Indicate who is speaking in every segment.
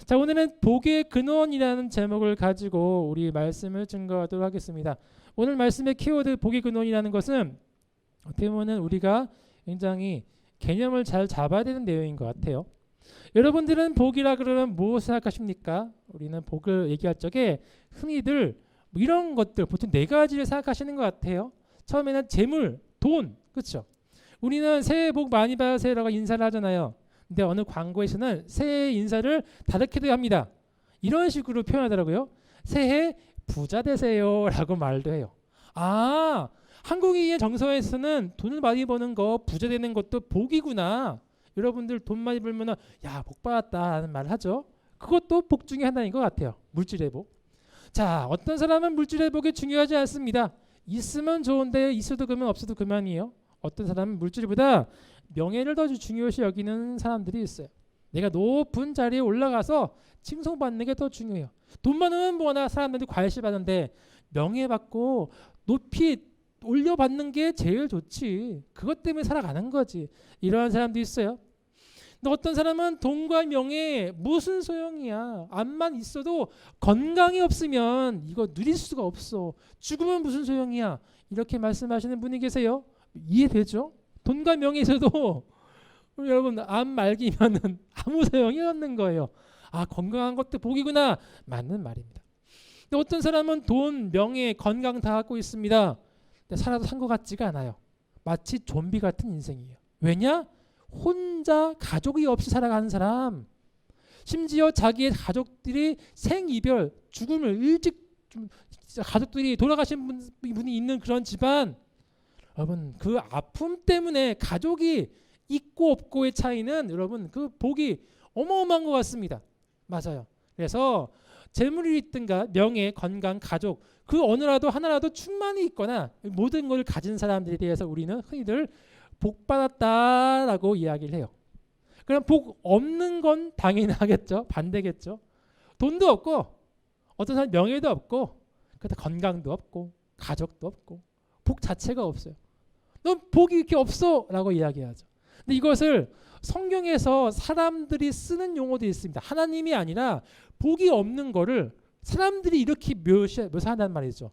Speaker 1: 자, 오늘은 복의 근원이라는 제목을 가지고 우리 말씀을 증거하도록 하겠습니다. 오늘 말씀의 키워드 복의 근원이라는 것은 어떻게 보면 우리가 굉장히 개념을 잘 잡아야 되는 내용인 것 같아요. 여러분들은 복이라 그러면 무엇을 생각하십니까? 우리는 복을 얘기할 적에 흔히들 뭐 이런 것들 보통 네 가지를 생각하시는 것 같아요. 처음에는 재물, 돈, 그렇죠? 우리는 새해 복 많이 받으세요라고 인사를 하잖아요. 근데 어느 광고에서는 새해 인사를 다르게도 합니다. 이런 식으로 표현하더라고요. 새해 부자 되세요라고 말도 해요. 아, 한국인의 정서에서는 돈을 많이 버는 거, 부자 되는 것도 복이구나. 여러분들 돈 많이 벌면 야, 복 받았다는 말을 하죠. 그것도 복 중에 하나인 것 같아요. 물질의 복. 자, 어떤 사람은 물질의 복이 중요하지 않습니다. 있으면 좋은데 있어도 그만 없어도 그만이에요. 어떤 사람은 물질보다 명예를 더 중요시 여기는 사람들이 있어요. 내가 높은 자리에 올라가서 칭송받는 게 더 중요해요. 돈 많으면 뭐나 사람들이 관심 받는데 명예받고 높이 올려받는 게 제일 좋지. 그것 때문에 살아가는 거지. 이러한 사람도 있어요. 근데 어떤 사람은 돈과 명예 무슨 소용이야. 암만 있어도 건강이 없으면 이거 누릴 수가 없어. 죽으면 무슨 소용이야. 이렇게 말씀하시는 분이 계세요. 이해되죠? 돈과 명예 있어도 여러분 암 말기면은 아무 소용이 없는 거예요. 아, 건강한 것도 복이구나. 맞는 말입니다. 근데 어떤 사람은 돈, 명예, 건강 다 갖고 있습니다. 근데 살아도 산 것 같지가 않아요. 마치 좀비 같은 인생이에요. 왜냐? 혼자 가족이 없이 살아가는 사람. 심지어 자기의 가족들이 생이별, 죽음을 일찍 가족들이 돌아가신 분이 있는 그런 집안. 여러분 그 아픔 때문에 가족이 있고 없고의 차이는 여러분 그 복이 어마어마한 것 같습니다. 맞아요. 그래서 재물이 있든가 명예, 건강, 가족 그 어느라도 하나라도 충만히 있거나 모든 걸 가진 사람들에 대해서 우리는 흔히들 복 받았다라고 이야기를 해요. 그럼 복 없는 건 당연하겠죠. 반대겠죠. 돈도 없고 어떤 사람 명예도 없고 그렇다 건강도 없고 가족도 없고 복 자체가 없어요. 넌 복이 이렇게 없어 라고 이야기하죠. 근데 이것을 성경에서 사람들이 쓰는 용어도 있습니다. 하나님이 아니라 복이 없는 거를 사람들이 이렇게 묘사한단 말이죠.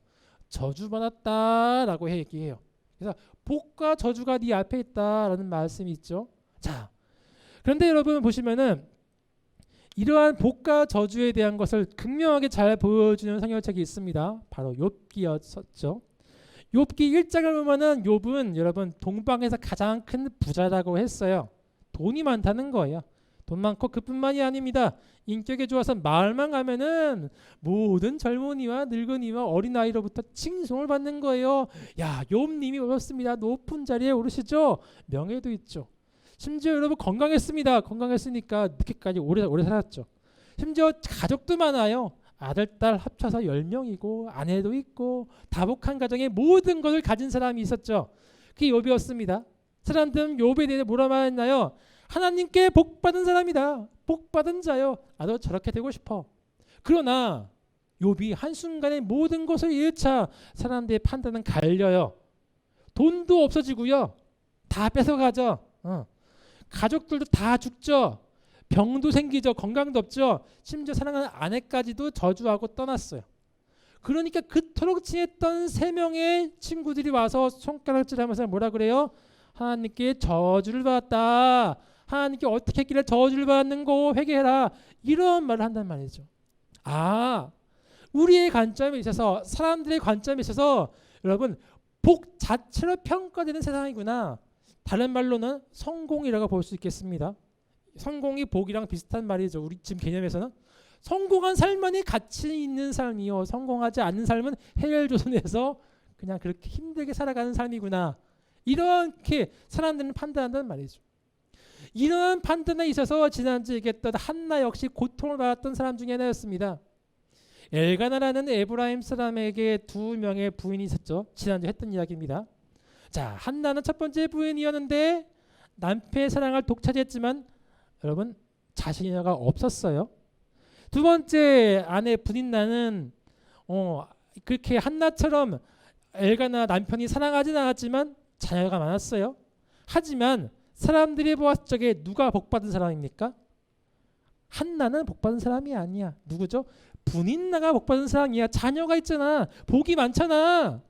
Speaker 1: 저주받았다라고 얘기해요. 그래서 복과 저주가 네 앞에 있다라는 말씀이 있죠. 자, 그런데 여러분 보시면은 이러한 복과 저주에 대한 것을 극명하게 잘 보여주는 성경책이 있습니다. 바로 욥기였었죠. 욥기 1장을 보면은 욥은 여러분 동방에서 가장 큰 부자라고 했어요. 돈이 많다는 거예요. 돈 많고 그뿐만이 아닙니다. 인격이 좋아서 마을만 가면은 모든 젊은이와 늙은이와 어린아이로부터 칭송을 받는 거예요. 야, 욥님이 오셨습니다. 높은 자리에 오르시죠. 명예도 있죠. 심지어 여러분 건강했습니다. 건강했으니까 늦게까지 오래 살았죠. 심지어 가족도 많아요. 아들, 딸 합쳐서 10명이고 아내도 있고 다복한 가정에 모든 것을 가진 사람이 있었죠. 그게 욥이었습니다. 사람들은 욥에 대해 뭐라 말했나요? 하나님께 복받은 사람이다. 복받은 자요. 나도 저렇게 되고 싶어. 그러나 욥이 한순간에 모든 것을 잃자 사람들의 판단은 갈려요. 돈도 없어지고요. 다 뺏어가죠. 가족들도 다 죽죠. 병도 생기죠. 건강도 없죠. 심지어 사랑하는 아내까지도 저주하고 떠났어요. 그러니까 그토록 친했던 3명의 친구들이 와서 손가락질하면서 뭐라 그래요? 하나님께 저주를 받았다. 하나님께 어떻게 했길래 저주를 받는고 회개해라. 이런 말을 한단 말이죠. 아, 우리의 관점에 있어서 사람들의 관점에 있어서 여러분 복 자체로 평가되는 세상이구나. 다른 말로는 성공이라고 볼 수 있겠습니다. 성공이 복이랑 비슷한 말이죠. 우리 지금 개념에서는 성공한 삶만이 가치 있는 삶이요. 성공하지 않는 삶은 해열조선에서 그냥 그렇게 힘들게 살아가는 삶이구나. 이렇게 사람들은 판단한다는 말이죠. 이러한 판단에 있어서 지난주에 얘기했던 한나 역시 고통을 받았던 사람 중에 하나였습니다. 엘가나라는 에브라임 사람에게 2명의 부인이 있었죠. 지난주에 했던 이야기입니다. 자, 한나는 첫 번째 부인이었는데 남편의 사랑을 독차지했지만 여러분 자신이가 없었어요. 두 번째 아내 브닌나는 그렇게 한나처럼 엘가나 남편이 사랑하지는 않았지만 자녀가 많았어요. 하지만 사람들이 보았을 적에 누가 복받은 사람입니까? 한나는 복받은 사람이 아니야. 누구죠? 분인나가 복받은 사람이야. 자녀가 있잖아. 복이 많잖아.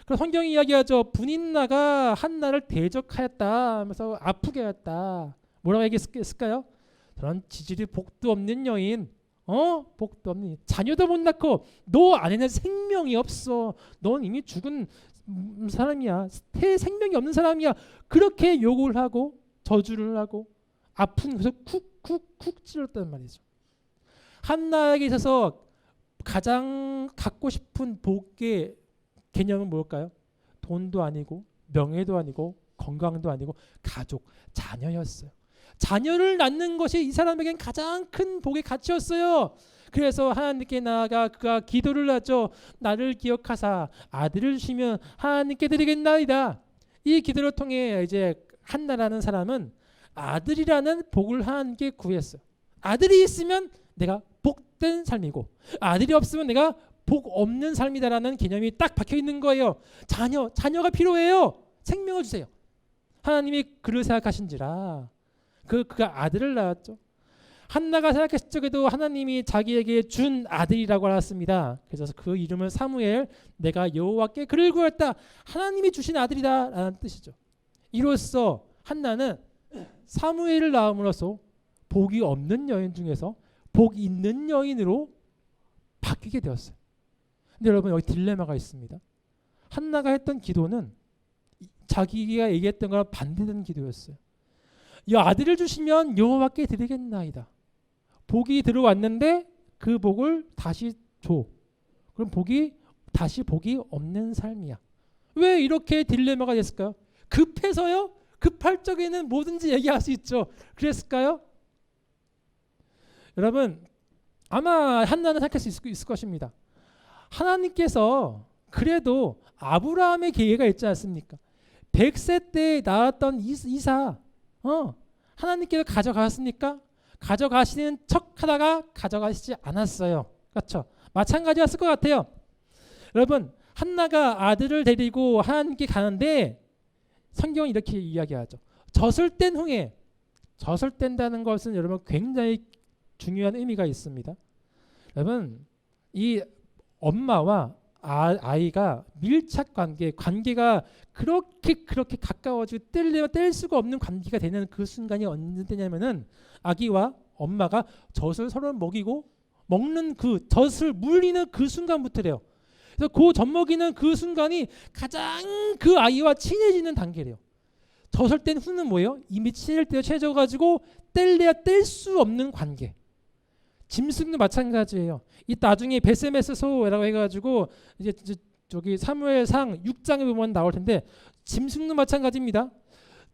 Speaker 1: 그럼 성경이 이야기하죠. 분인나가 한나를 대적하였다 하면서 아프게 하였다. 뭐라고 얘기했을까요? 저런 지질이 복도 없는 여인, 복도 없는 여인. 자녀도 못 낳고 너 안에는 생명이 없어. 넌 이미 죽은 사람이야. 생명이 없는 사람이야. 그렇게 욕을 하고 저주를 하고 아픈 곳에서 쿡쿡쿡 찔렀단 말이죠. 한나에게 있어서 가장 갖고 싶은 복의 개념은 뭘까요? 돈도 아니고 명예도 아니고 건강도 아니고 가족, 자녀였어요. 자녀를 낳는 것이 이 사람에겐 가장 큰 복의 가치였어요. 그래서 하나님께 나아가 그가 기도를 하죠. 나를 기억하사 아들을 주시면 하나님께 드리겠나이다. 이 기도를 통해 이제 한나라는 사람은 아들이라는 복을 하나님께 구했어요. 아들이 있으면 내가 복된 삶이고 아들이 없으면 내가 복 없는 삶이다라는 개념이 딱 박혀 있는 거예요. 자녀가 필요해요. 생명을 주세요. 하나님이 그를 생각하신지라 그가 아들을 낳았죠. 한나가 생각했을 적에도 하나님이 자기에게 준 아들이라고 알았습니다. 그래서 그 이름을 사무엘, 내가 여호와께 그를 구했다. 하나님이 주신 아들이다라는 뜻이죠. 이로써 한나는 사무엘을 낳음으로써 복이 없는 여인 중에서 복 있는 여인으로 바뀌게 되었어요. 근데 여러분 여기 딜레마가 있습니다. 한나가 했던 기도는 자기가 얘기했던 거랑 반대되는 기도였어요. 이 아들을 주시면 여호와께 드리겠나이다. 복이 들어왔는데 그 복을 다시 줘. 그럼 다시 복이 없는 삶이야. 왜 이렇게 딜레마가 됐을까요? 급해서요? 급할 적에는 뭐든지 얘기할 수 있죠. 그랬을까요? 여러분 아마 한나는 생각할 수 있을 것입니다. 하나님께서 그래도 아브라함의 계획가 있지 않습니까? 100세 때 낳았던 이사 하나님께서 가져가셨습니까? 가져가시는 척하다가 가져가시지 않았어요. 그렇죠? 마찬가지였을 것 같아요. 여러분 한나가 아들을 데리고 하나님께 가는데 성경은 이렇게 이야기하죠. 젖을 뗀 후에 젖을 뗀다는 것은 여러분 굉장히 중요한 의미가 있습니다. 여러분 이 엄마와 아이가 밀착 관계가 그렇게 가까워지고 뗄 수가 없는 관계가 되는 그 순간이 언제냐면은 아기와 엄마가 젖을 서로 먹는 그 젖을 물리는 그 순간부터래요. 그래서 그 젖 먹이는 그 순간이 가장 그 아이와 친해지는 단계래요. 젖을 뗀 후는 뭐예요? 이미 친해져가지고 뗄래야 뗄 수 없는 관계. 짐승도 마찬가지예요. 이 나중에 베세메스 소라고 해가지고 이제 저기 사무엘상 6장에 보면 나올 텐데 짐승도 마찬가지입니다.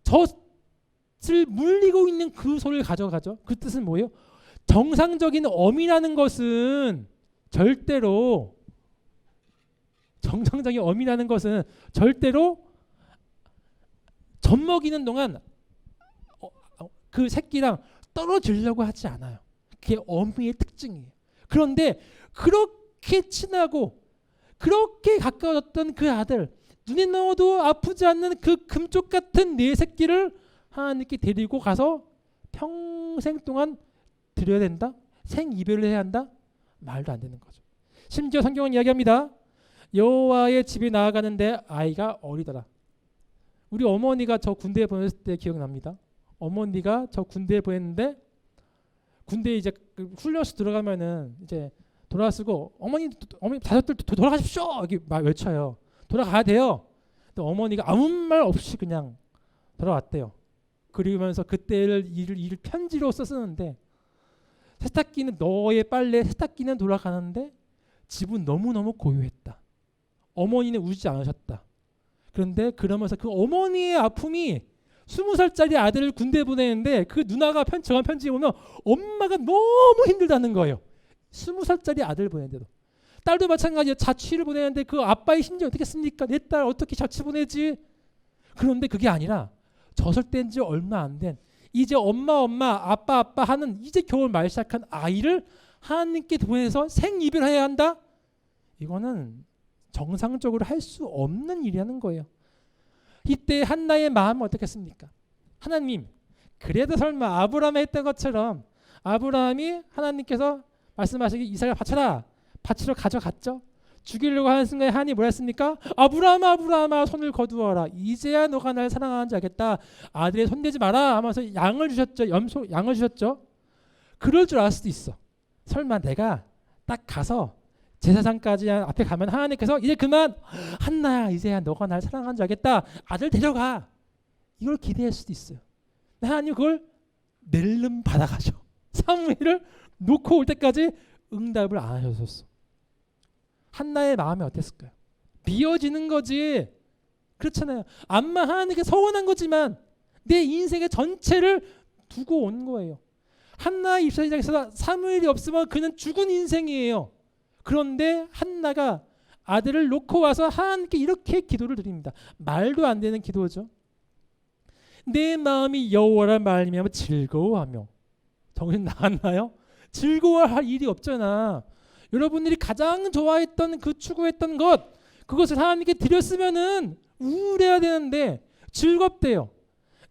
Speaker 1: 젖을 물리고 있는 그 소를 가져가죠. 그 뜻은 뭐예요? 정상적인 어미라는 것은 절대로 젖 먹이는 동안 그 새끼랑 떨어지려고 하지 않아요. 그게 어미의 특징이에요. 그런데 그렇게 친하고 그렇게 가까워졌던 그 아들, 눈에 넣어도 아프지 않는 그 금쪽 같은 내 새끼를 하나님께 데리고 가서 평생 동안 드려야 된다? 생이별을 해야 한다? 말도 안 되는 거죠. 심지어 성경은 이야기합니다. 여호와의 집에 나아가는데 아이가 어리더라. 우리 어머니가 저 군대에 보냈을 때 기억납니다. 어머니가 저 군대에 보냈는데 군대에 이제 훈련소 들어가면은 이제 돌아서고 어머니 자식들 돌아가십시오 이렇게 막 외쳐요. 돌아가야 돼요. 근데 어머니가 아무 말 없이 그냥 돌아왔대요. 그러면서 그때를 일을 편지로 쓰는데 세탁기는 너의 빨래 세탁기는 돌아가는데 집은 너무너무 고요했다. 어머니는 울지 않으셨다. 그런데 그러면서 그 어머니의 아픔이 20살짜리 아들을 군대에 보내는데 그 누나가 정한 편지에 보면 엄마가 너무 힘들다는 거예요. 20살짜리 아들 보내는데도. 딸도 마찬가지예요. 자취를 보내는데 그 아빠의 심정이 어떻겠습니까? 내 딸 어떻게 자취 보내지? 그런데 그게 아니라 젖을 뗀 지 얼마 안 된 이제 엄마 아빠 하는 이제 겨울 말 시작한 아이를 하나님께 보내서 생이별해야 한다? 이거는 정상적으로 할 수 없는 일이라는 거예요. 이때 한나의 마음은 어떻겠습니까? 하나님, 그래도 설마 아브라함이 했던 것처럼 아브라함이 하나님께서 말씀하시기 이삭을 바쳐라. 바치러 가져갔죠. 죽이려고 하는 순간에 하나님이 뭐라 했습니까? 아브라함아 아브라함아 손을 거두어라. 이제야 너가 날 사랑하는지 알겠다. 아들의 손대지 마라 하면서 양을 주셨죠. 양을 주셨죠. 그럴 줄 알 수도 있어. 설마 내가 딱 가서 제사장까지 앞에 가면 하나님께서 이제 그만 한나야 이제야 너가 날 사랑하는 줄 알겠다. 아들 데려가. 이걸 기대할 수도 있어요. 하나님 그걸 낼름 받아가죠. 사무엘을 놓고 올 때까지 응답을 안 하셨었어. 한나의 마음이 어땠을까요? 미어지는 거지. 그렇잖아요. 암만 하나님께 서운한 거지만 내 인생의 전체를 두고 온 거예요. 한나의 입장에서 사무엘이 없으면 그는 죽은 인생이에요. 그런데 한나가 아들을 놓고 와서 하나님께 이렇게 기도를 드립니다. 말도 안 되는 기도죠. 내 마음이 여호와를 말미암아 즐거워하며. 정신 나갔나요? 즐거워할 일이 없잖아. 여러분들이 가장 좋아했던 그 추구했던 것, 그것을 하나님께 드렸으면은 우울해야 되는데 즐겁대요.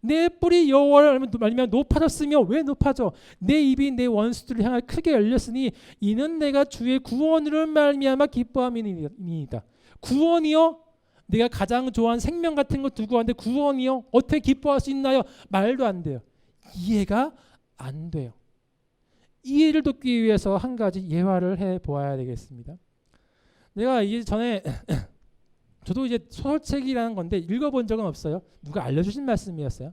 Speaker 1: 내 뿔이 여호와를 말미암아 높아졌으며. 왜 높아져? 내 입이 내 원수들을 향하여 크게 열렸으니 이는 내가 주의 구원으로 말미암아 기뻐함이니이다. 구원이요? 내가 가장 좋아하는 생명 같은 거 두고 왔는데 구원이요? 어떻게 기뻐할 수 있나요? 말도 안 돼요. 이해가 안 돼요. 이해를 돕기 위해서 한 가지 예화를 해보아야 되겠습니다. 내가 이제 전에 저도 이제 소설책이라는 건데 읽어본 적은 없어요. 누가 알려주신 말씀이었어요.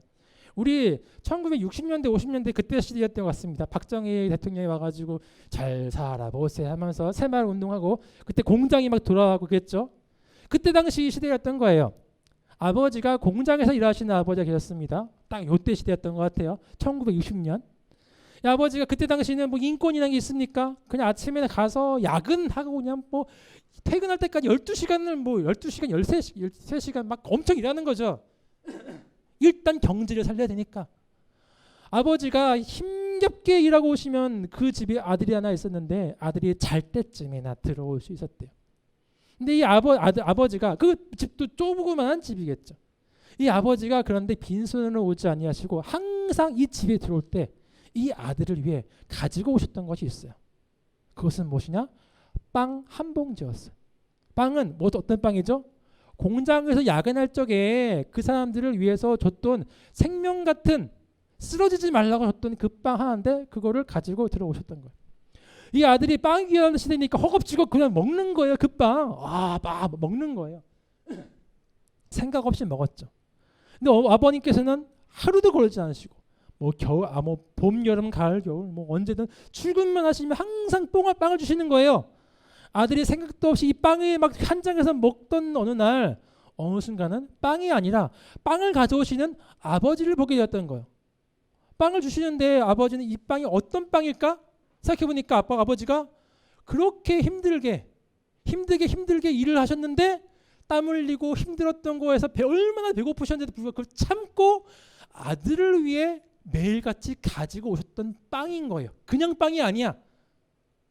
Speaker 1: 우리 1960년대 50년대 그때 시대였던 것 같습니다. 박정희 대통령이 와가지고 잘 살아보세 하면서 새마을 운동하고 그때 공장이 막 돌아가고 그랬죠. 그때 당시 시대였던 거예요. 아버지가 공장에서 일하시는 아버지가 계셨습니다. 딱 요때 시대였던 것 같아요. 1960년. 아버지가 그때 당시에는 뭐 인권이라는 게 있습니까? 그냥 아침에 가서 야근하고 그냥 뭐 퇴근할 때까지 12시간을 뭐 12시간, 13시간 막 엄청 일하는 거죠. 일단 경제를 살려야 되니까. 아버지가 힘겹게 일하고 오시면 그 집에 아들이 하나 있었는데 아들이 잘 때쯤에나 들어올 수 있었대요. 근데 이 아버지가 그 집도 좁고만한 집이겠죠. 이 아버지가 그런데 빈손으로 오지 아니하시고 항상 이 집에 들어올 때 이 아들을 위해 가지고 오셨던 것이 있어요. 그것은 무엇이냐? 빵 한 봉지였어요. 빵은 뭐 어떤 빵이죠? 공장에서 야근할 적에 그 사람들을 위해서 줬던 생명 같은 쓰러지지 말라고 줬던 그 빵 하나인데 그거를 가지고 들어오셨던 거예요. 이 아들이 빵이 귀한 시대니까 허겁지겁 그냥 먹는 거예요. 그 빵. 막 먹는 거예요. 생각 없이 먹었죠. 근데 아버님께서는 하루도 걸지 않으시고 뭐 봄, 여름, 가을, 겨울 뭐 언제든 출근만 하시면 항상 빵을 주시는 거예요. 아들이 생각도 없이 이 빵을 막 한장에서 먹던 어느 순간은 빵이 아니라 빵을 가져오시는 아버지를 보게 되었던 거예요. 빵을 주시는데 아버지는 이 빵이 어떤 빵일까? 생각해보니까 아버지가 그렇게 힘들게 일을 하셨는데 땀 흘리고 힘들었던 거에서 얼마나 배고프셨는데도 불구하고 그걸 참고 아들을 위해 매일같이 가지고 오셨던 빵인 거예요. 그냥 빵이 아니야.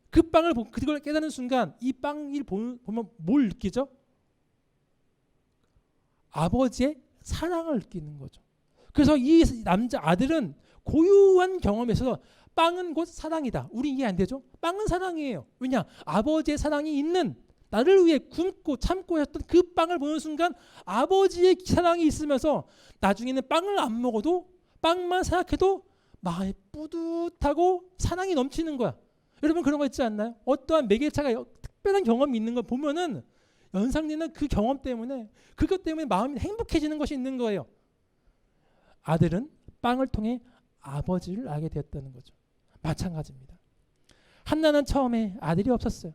Speaker 1: 그걸 깨닫는 순간 이 빵을 보면 뭘 느끼죠? 아버지의 사랑을 느끼는 거죠. 그래서 이 아들은 고유한 경험에서 빵은 곧 사랑이다. 우리 이해 안 되죠? 빵은 사랑이에요. 왜냐? 아버지의 사랑이 있는 나를 위해 굶고 참고 했던 그 빵을 보는 순간 아버지의 사랑이 있으면서 나중에는 빵을 안 먹어도 빵만 생각해도 마음이 뿌듯하고 사랑이 넘치는 거야. 여러분 그런 거 있지 않나요? 어떠한 매개차가 특별한 경험이 있는 걸 보면은 연상되는 그 경험 때문에 그것 때문에 마음이 행복해지는 것이 있는 거예요. 아들은 빵을 통해 아버지를 알게 되었다는 거죠. 마찬가지입니다. 한나는 처음에 아들이 없었어요.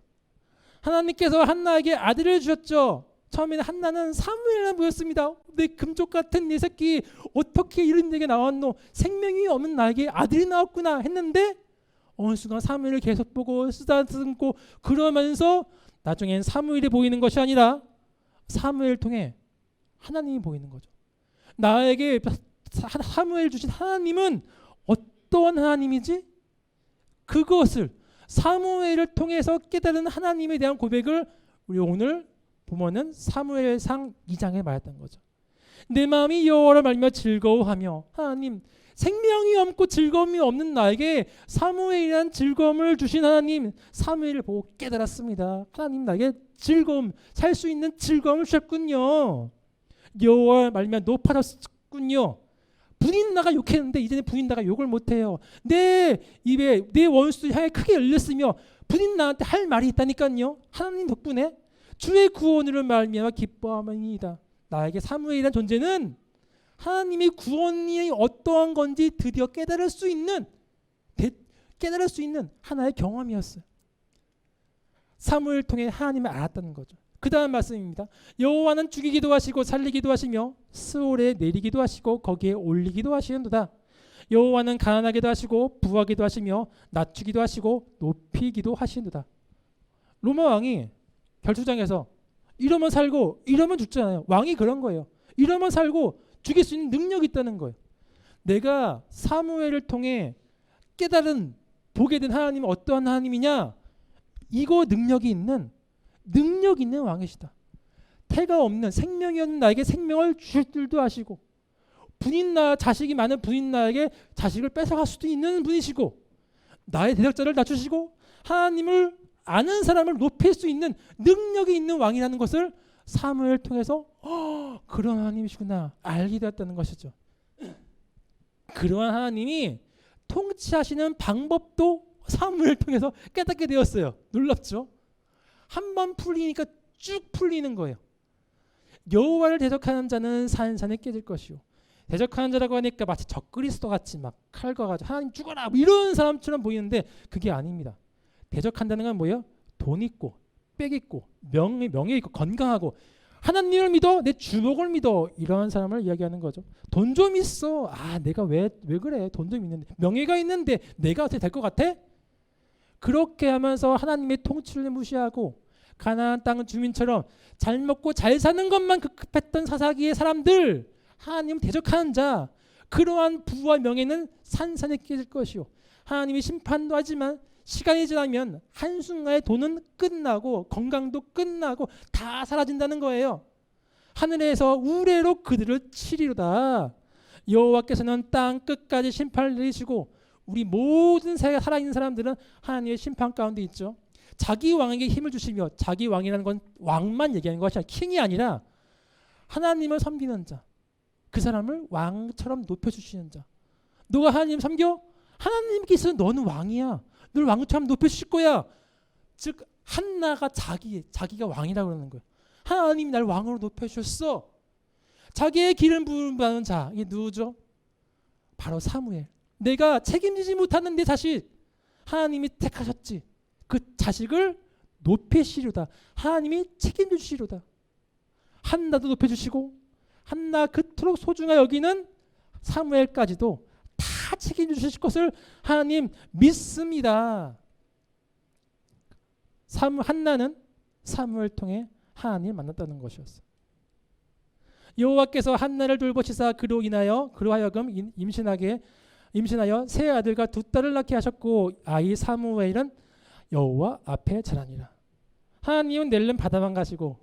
Speaker 1: 하나님께서 한나에게 아들을 주셨죠. 처음에는 한나는 사무엘만 보였습니다. 내 금쪽 같은 내 새끼 어떻게 이런 얘기가 나왔노? 생명이 없는 나에게 아들이 나왔구나 했는데 어느 순간 사무엘을 계속 보고 쓰다듬고 그러면서 나중엔 사무엘이 보이는 것이 아니라 사무엘 통해 하나님이 보이는 거죠. 나에게 사무엘 주신 하나님은 어떠한 하나님이지? 그것을 사무엘을 통해서 깨달은 하나님에 대한 고백을 우리 오늘 보면은 사무엘상 2장에 말했던 거죠. 내 마음이 여호와를 말미암아 즐거워하며. 하나님 생명이 없고 즐거움이 없는 나에게 사무엘이란 즐거움을 주신 하나님, 사무엘을 보고 깨달았습니다. 하나님 나에게 즐거움, 살 수 있는 즐거움을 주셨군요. 여호와 말미암아 높아졌군요. 분인 나가 욕했는데 이제는 분인 나가 욕을 못해요. 내 입에 내 원수 향해 크게 열렸으며 분인 나한테 할 말이 있다니까요. 하나님 덕분에 주의 구원으로 말미암아 기뻐함이니이다. 나에게 사무엘이란 존재는 하나님의 구원이 어떠한 건지 드디어 깨달을 수 있는 하나의 경험이었어요. 사무엘 통해 하나님을 알았다는 거죠. 그 다음 말씀입니다. 여호와는 죽이기도 하시고 살리기도 하시며 스올에 내리기도 하시고 거기에 올리기도 하시는도다. 여호와는 가난하게도 하시고 부하게도 하시며 낮추기도 하시고 높이기도 하시는도다. 로마 왕이 결투장에서 이러면 살고 이러면 죽잖아요. 왕이 그런 거예요. 이러면 살고 죽일 수 있는 능력이 있다는 거예요. 내가 사무엘을 통해 깨달은 보게 된 하나님은 어떠한 하나님이냐? 이거 능력 있는 왕이시다. 태가 없는 생명이 없는 나에게 생명을 주실 줄도 아시고 자식이 많은 분인 나에게 자식을 뺏어갈 수도 있는 분이시고 나의 대적자를 낮추시고 하나님을 아는 사람을 높일 수 있는 능력이 있는 왕이라는 것을 사무엘을 통해서 그런 하나님이시구나 알게 되었다는 것이죠. 그러한 하나님이 통치하시는 방법도 사무엘을 통해서 깨닫게 되었어요. 놀랍죠? 한 번 풀리니까 쭉 풀리는 거예요. 여호와를 대적하는 자는 산산에 깨질 것이요. 대적하는 자라고 하니까 마치 적그리스도 같이 막 칼과 가지고 하나님 죽어라 뭐 이런 사람처럼 보이는데 그게 아닙니다. 대적한다는 건 뭐예요? 돈 있고 빽 있고 명예 있고 건강하고 하나님을 믿어 내 주목을 믿어 이러한 사람을 이야기하는 거죠. 돈 좀 있어. 내가 왜 그래? 돈 좀 있는데 명예가 있는데 내가 어떻게 될 것 같아? 그렇게 하면서 하나님의 통치를 무시하고 가나안 땅 주민처럼 잘 먹고 잘 사는 것만 급급했던 사사기의 사람들, 하나님 대적하는 자, 그러한 부와 명예는 산산에 깨질 것이요. 하나님이 심판도 하지만 시간이 지나면 한순간에 돈은 끝나고 건강도 끝나고 다 사라진다는 거예요. 하늘에서 우레로 그들을 치리로다. 여호와께서는 땅 끝까지 심판을 내리시고 우리 모든 살아있는 사람들은 하나님의 심판 가운데 있죠. 자기 왕에게 힘을 주시며 자기 왕이라는 건 왕만 얘기하는 것이 아니라 킹이 아니라 하나님을 섬기는 자, 그 사람을 왕처럼 높여주시는 자. 너가 하나님 섬겨? 하나님께서 너는 왕이야. 널 왕처럼 높여주실 거야. 즉 한나가 자기가 왕이라고 그러는 거예요. 하나님이 날 왕으로 높여주셨어. 자기의 기름 부음 받는 자, 이게 누구죠? 바로 사무엘. 내가 책임지지 못하는 내 자식 하나님이 택하셨지. 그 자식을 높이시려다. 하나님이 책임져 주시려다. 한나도 높여주시고 한나 그토록 소중하 여기는 사무엘까지도 다 책임져 주실 것을 하나님 믿습니다. 한나는 사무엘 통해 하나님을 만났다는 것이었어요. 여호와께서 한나를 돌보시사 그로 하여금 임신하여 세 아들과 두 딸을 낳게 하셨고 아이 사무엘은 여호와 앞에 자라니라. 하나님은 낼름 바다만 가시고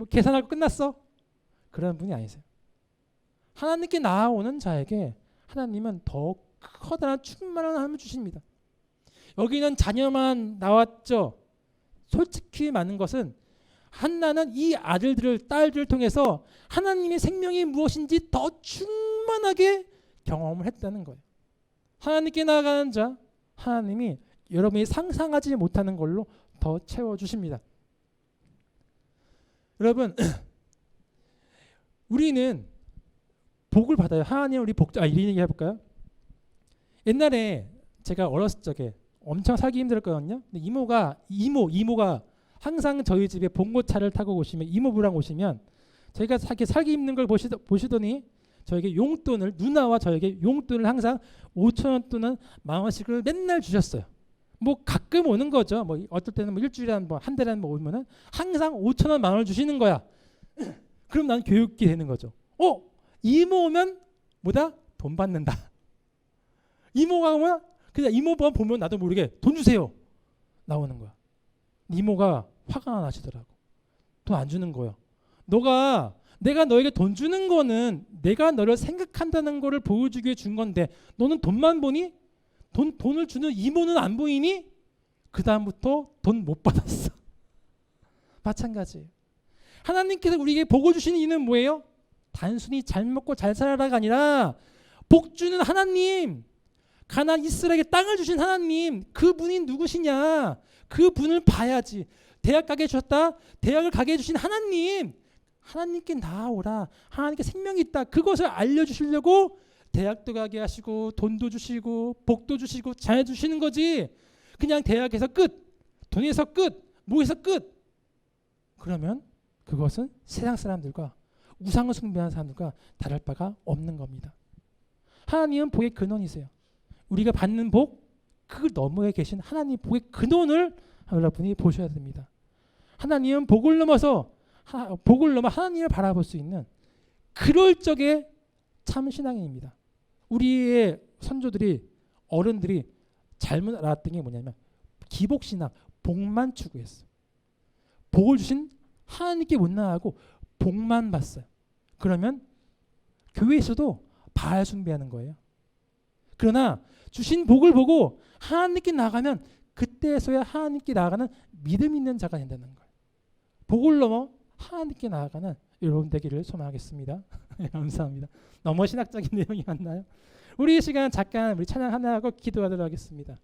Speaker 1: 계산하고 끝났어? 그런 분이 아니세요. 하나님께 나아오는 자에게 하나님은 더 커다란 충만한 하나님을 주십니다. 여기는 자녀만 나왔죠. 솔직히 맞는 것은 한나는 이 딸들을 통해서 하나님의 생명이 무엇인지 더 충만하게 경험을 했다는 거예요. 하나님께 나아가는 자, 하나님이 여러분이 상상하지 못하는 걸로 더 채워주십니다. 여러분, 우리는 복을 받아요. 하나님 우리 이런 얘기 해볼까요? 옛날에 제가 어렸을 적에 엄청 살기 힘들었거든요. 근데 이모가 항상 저희 집에 봉고차를 타고 오시면 이모부랑 오시면 저희가 살기 힘든 걸 보시더니 저에게 용돈을 누나와 저에게 용돈을 항상 5,000원 또는 10,000원씩을 맨날 주셨어요. 뭐 가끔 오는 거죠. 뭐 어떨 때는 뭐 일주일에 한 달에 오면은 항상 5,000원 10,000원을 주시는 거야. 그럼 난 교육이 되는 거죠. 이모 오면 뭐다? 돈 받는다. 이모가 오면 그냥 이모만 보면 나도 모르게 돈 주세요. 나오는 거야. 이모가 화가 나시더라고. 돈 안 주는 거예요. 너가 내가 너에게 돈 주는 거는 내가 너를 생각한다는 거를 보여주기 위해 준 건데 너는 돈만 보니? 돈을 주는 이모는 안 보이니? 그 다음부터 돈 못 받았어. 마찬가지예요. 하나님께서 우리에게 복을 주시는 이유는 뭐예요? 단순히 잘 먹고 잘 살아라가 아니라 복 주는 하나님, 가나안 이스라엘에게 땅을 주신 하나님, 그분이 누구시냐? 그분을 봐야지. 대학 가게 해주셨다. 대학을 가게 해주신 하나님, 하나님께 나아오라. 하나님께 생명이 있다. 그것을 알려주시려고 대학도 가게 하시고 돈도 주시고 복도 주시고 잘 주시는 거지. 그냥 대학에서 끝, 돈에서 끝, 뭐에서 끝. 그러면 그것은 세상 사람들과 우상을 숭배하는 사람들과 다를 바가 없는 겁니다. 하나님은 복의 근원이세요. 우리가 받는 복, 그 너머에 계신 하나님 복의 근원을 여러분이 보셔야 됩니다. 하나님은 복을 넘어 하나님을 바라볼 수 있는 그럴 적의 참 신앙인입니다. 우리의 선조들이 어른들이 잘못 알았던 게 뭐냐면 기복신앙, 복만 추구했어요. 복을 주신 하나님께 못 나가고 복만 봤어요. 그러면 교회에서도 바알 숭배하는 거예요. 그러나 주신 복을 보고 하나님께 나가면 그때서야 하나님께 나아가는 믿음 있는 자가 된다는 거예요. 복을 넘어 하나님께 나아가는 여러분 되기를 소망하겠습니다. 감사합니다. 너무 신학적인 내용이 맞나요? 우리 이 시간 잠깐 우리 찬양 하나 하고 기도하도록 하겠습니다.